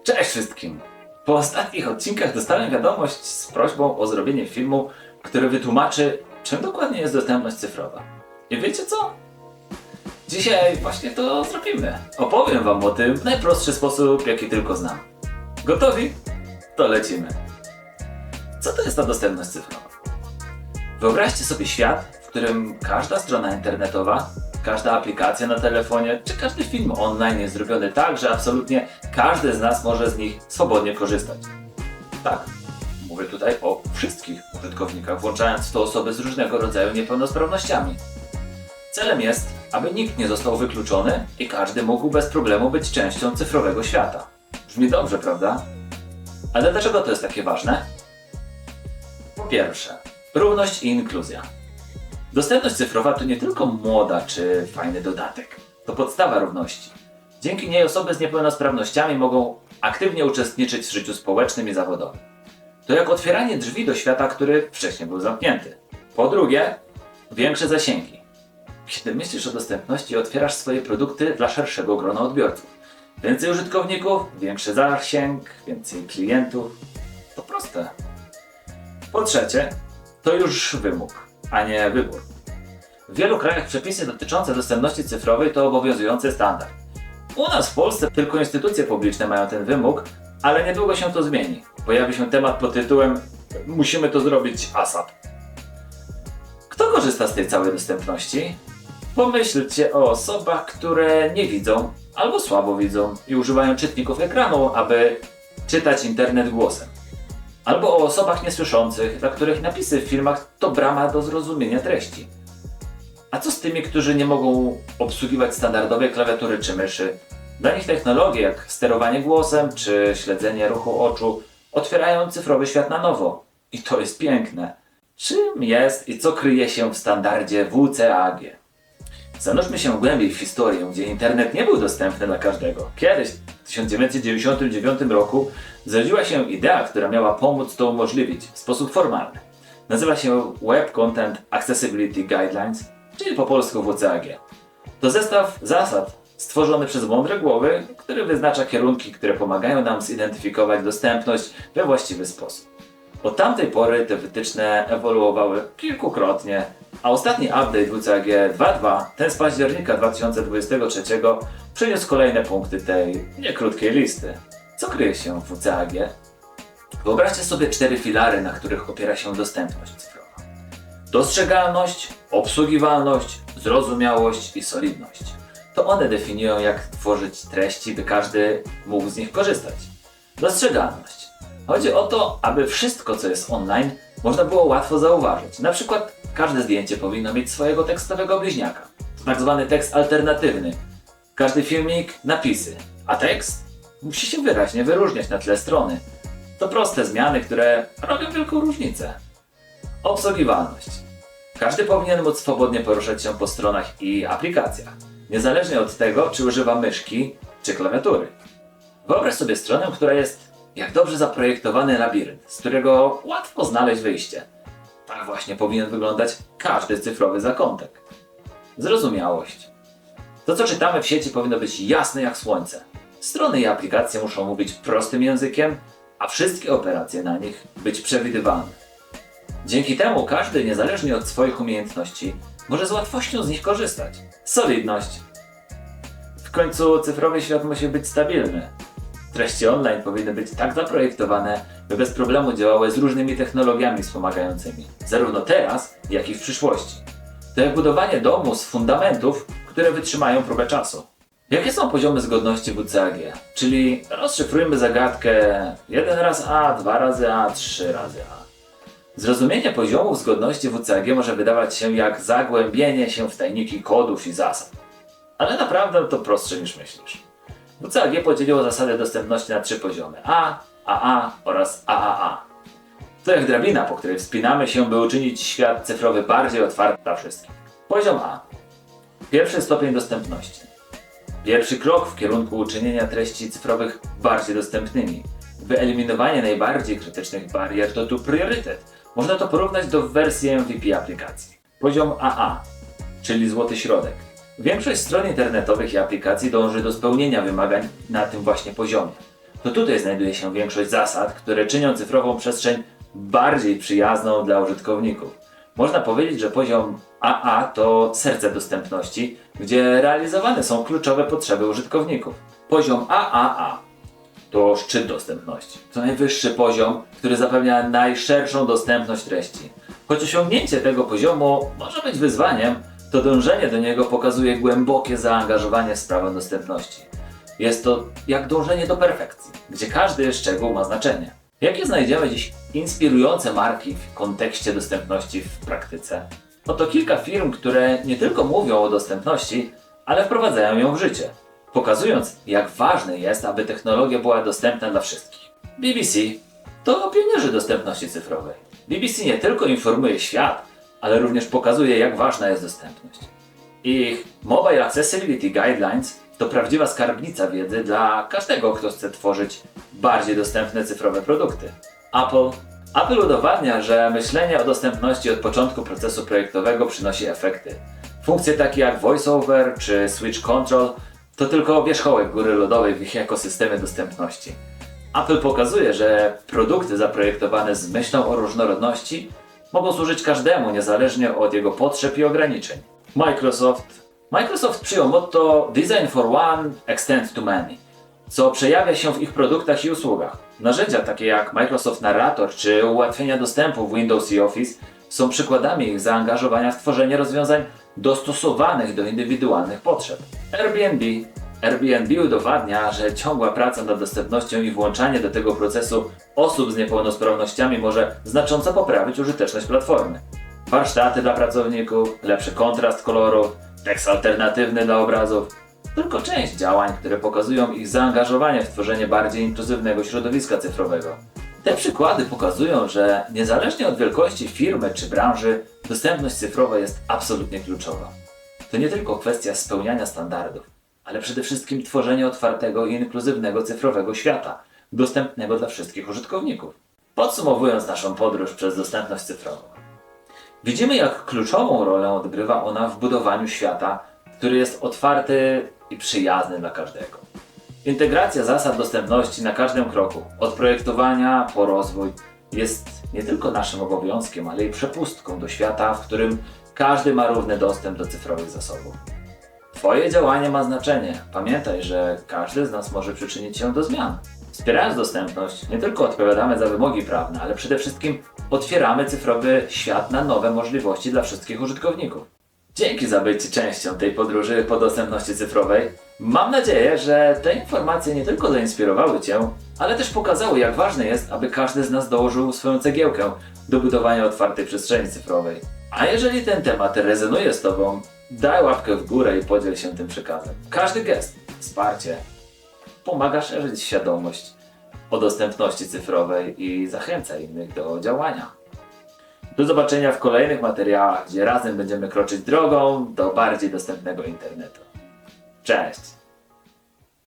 Cześć wszystkim! Po ostatnich odcinkach dostałem wiadomość z prośbą o zrobienie filmu, który wytłumaczy, czym dokładnie jest dostępność cyfrowa. I wiecie co? Dzisiaj właśnie to zrobimy. Opowiem wam o tym w najprostszy sposób, jaki tylko znam. Gotowi? To lecimy. Co to jest ta dostępność cyfrowa? Wyobraźcie sobie świat, w którym każda strona internetowa, każda aplikacja na telefonie, czy każdy film online jest zrobiony tak, że absolutnie każdy z nas może z nich swobodnie korzystać. Tak, mówię tutaj o wszystkich użytkownikach, włączając w to osoby z różnego rodzaju niepełnosprawnościami. Celem jest, aby nikt nie został wykluczony i każdy mógł bez problemu być częścią cyfrowego świata. Brzmi dobrze, prawda? Ale dlaczego to jest takie ważne? Po pierwsze, równość i inkluzja. Dostępność cyfrowa to nie tylko moda czy fajny dodatek. To podstawa równości. Dzięki niej osoby z niepełnosprawnościami mogą aktywnie uczestniczyć w życiu społecznym i zawodowym. To jak otwieranie drzwi do świata, który wcześniej był zamknięty. Po drugie, większe zasięgi. Kiedy myślisz o dostępności, otwierasz swoje produkty dla szerszego grona odbiorców. Więcej użytkowników, większy zasięg, więcej klientów. To proste. Po trzecie, to już wymóg, a nie wybór. W wielu krajach przepisy dotyczące dostępności cyfrowej to obowiązujący standard. U nas w Polsce tylko instytucje publiczne mają ten wymóg, ale niedługo się to zmieni. Pojawi się temat pod tytułem "Musimy to zrobić ASAP". Kto korzysta z tej całej dostępności? Pomyślcie o osobach, które nie widzą albo słabo widzą i używają czytników ekranu, aby czytać internet głosem. Albo o osobach niesłyszących, dla których napisy w filmach to brama do zrozumienia treści. A co z tymi, którzy nie mogą obsługiwać standardowej klawiatury czy myszy? Dla nich technologie jak sterowanie głosem czy śledzenie ruchu oczu otwierają cyfrowy świat na nowo. I to jest piękne. Czym jest i co kryje się w standardzie WCAG? Zanurzmy się głębiej w historię, gdzie internet nie był dostępny dla każdego. Kiedyś, w 1999 roku, zrodziła się idea, która miała pomóc to umożliwić w sposób formalny. Nazywa się Web Content Accessibility Guidelines, czyli po polsku WCAG. To zestaw zasad stworzony przez mądre głowy, który wyznacza kierunki, które pomagają nam zidentyfikować dostępność we właściwy sposób. Od tamtej pory te wytyczne ewoluowały kilkukrotnie, a ostatni update WCAG 2.2, ten z października 2023, przyniósł kolejne punkty tej niekrótkiej listy. Co kryje się w WCAG? Wyobraźcie sobie 4 filary, na których opiera się dostępność cyfrowa. Dostrzegalność, obsługiwalność, zrozumiałość i solidność. To one definiują, jak tworzyć treści, by każdy mógł z nich korzystać. Dostrzegalność. Chodzi o to, aby wszystko, co jest online, można było łatwo zauważyć. Na przykład każde zdjęcie powinno mieć swojego tekstowego bliźniaka. To tak zwany tekst alternatywny. Każdy filmik napisy, a tekst musi się wyraźnie wyróżniać na tle strony. To proste zmiany, które robią wielką różnicę. Obsługiwalność. Każdy powinien móc swobodnie poruszać się po stronach i aplikacjach, niezależnie od tego, czy używa myszki czy klawiatury. Wyobraź sobie stronę, która jest jak dobrze zaprojektowany labirynt, z którego łatwo znaleźć wyjście. Tak właśnie powinien wyglądać każdy cyfrowy zakątek. Zrozumiałość. To, co czytamy w sieci, powinno być jasne jak słońce. Strony i aplikacje muszą mówić prostym językiem, a wszystkie operacje na nich być przewidywalne. Dzięki temu każdy, niezależnie od swoich umiejętności, może z łatwością z nich korzystać. Solidność. W końcu cyfrowy świat musi być stabilny. Treści online powinny być tak zaprojektowane, by bez problemu działały z różnymi technologiami wspomagającymi, zarówno teraz, jak i w przyszłości. To jak budowanie domu z fundamentów, które wytrzymają próbę czasu. Jakie są poziomy zgodności WCAG? Czyli rozszyfrujmy zagadkę 1 raz A, 2 razy A, 3 razy A. Zrozumienie poziomów zgodności WCAG może wydawać się jak zagłębienie się w tajniki kodów i zasad. Ale naprawdę to prostsze niż myślisz. WCAG podzieliło zasady dostępności na 3 poziomy: A, AA oraz AAA. To jak drabina, po której wspinamy się, by uczynić świat cyfrowy bardziej otwarty dla wszystkich. Poziom A. Pierwszy stopień dostępności. Pierwszy krok w kierunku uczynienia treści cyfrowych bardziej dostępnymi. Wyeliminowanie najbardziej krytycznych barier to tu priorytet. Można to porównać do wersji MVP aplikacji. Poziom AA, czyli złoty środek. Większość stron internetowych i aplikacji dąży do spełnienia wymagań na tym właśnie poziomie. To tutaj znajduje się większość zasad, które czynią cyfrową przestrzeń bardziej przyjazną dla użytkowników. Można powiedzieć, że poziom AA to serce dostępności, gdzie realizowane są kluczowe potrzeby użytkowników. Poziom AAA to szczyt dostępności. To najwyższy poziom, który zapewnia najszerszą dostępność treści. Choć osiągnięcie tego poziomu może być wyzwaniem, to dążenie do niego pokazuje głębokie zaangażowanie w sprawę dostępności. Jest to jak dążenie do perfekcji, gdzie każdy szczegół ma znaczenie. Jakie znajdziemy dziś inspirujące marki w kontekście dostępności w praktyce? Oto kilka firm, które nie tylko mówią o dostępności, ale wprowadzają ją w życie, pokazując, jak ważne jest, aby technologia była dostępna dla wszystkich. BBC to pionierzy dostępności cyfrowej. BBC nie tylko informuje świat, ale również pokazuje, jak ważna jest dostępność. Ich Mobile Accessibility Guidelines to prawdziwa skarbnica wiedzy dla każdego, kto chce tworzyć bardziej dostępne cyfrowe produkty. Apple udowadnia, że myślenie o dostępności od początku procesu projektowego przynosi efekty. Funkcje takie jak VoiceOver czy Switch Control to tylko wierzchołek góry lodowej w ich ekosystemie dostępności. Apple pokazuje, że produkty zaprojektowane z myślą o różnorodności mogą służyć każdemu, niezależnie od jego potrzeb i ograniczeń. Microsoft przyjął motto Design for One, Extend to Many, co przejawia się w ich produktach i usługach. Narzędzia takie jak Microsoft Narrator czy ułatwienia dostępu w Windows i Office są przykładami ich zaangażowania w tworzenie rozwiązań dostosowanych do indywidualnych potrzeb. Airbnb udowadnia, że ciągła praca nad dostępnością i włączanie do tego procesu osób z niepełnosprawnościami może znacząco poprawić użyteczność platformy. Warsztaty dla pracowników, lepszy kontrast kolorów, tekst alternatywny dla obrazów. Tylko część działań, które pokazują ich zaangażowanie w tworzenie bardziej inkluzywnego środowiska cyfrowego. Te przykłady pokazują, że niezależnie od wielkości firmy czy branży, dostępność cyfrowa jest absolutnie kluczowa. To nie tylko kwestia spełniania standardów, ale przede wszystkim tworzenie otwartego i inkluzywnego cyfrowego świata, dostępnego dla wszystkich użytkowników. Podsumowując naszą podróż przez dostępność cyfrową, widzimy, jak kluczową rolę odgrywa ona w budowaniu świata, który jest otwarty i przyjazny dla każdego. Integracja zasad dostępności na każdym kroku, od projektowania po rozwój, jest nie tylko naszym obowiązkiem, ale i przepustką do świata, w którym każdy ma równy dostęp do cyfrowych zasobów. Twoje działanie ma znaczenie. Pamiętaj, że każdy z nas może przyczynić się do zmian. Wspierając dostępność, nie tylko odpowiadamy za wymogi prawne, ale przede wszystkim otwieramy cyfrowy świat na nowe możliwości dla wszystkich użytkowników. Dzięki za bycie częścią tej podróży po dostępności cyfrowej. Mam nadzieję, że te informacje nie tylko zainspirowały Cię, ale też pokazały, jak ważne jest, aby każdy z nas dołożył swoją cegiełkę do budowania otwartej przestrzeni cyfrowej. A jeżeli ten temat rezonuje z Tobą, daj łapkę w górę i podziel się tym przekazem. Każdy gest, wsparcie pomaga szerzyć świadomość o dostępności cyfrowej i zachęca innych do działania. Do zobaczenia w kolejnych materiałach, gdzie razem będziemy kroczyć drogą do bardziej dostępnego internetu. Cześć!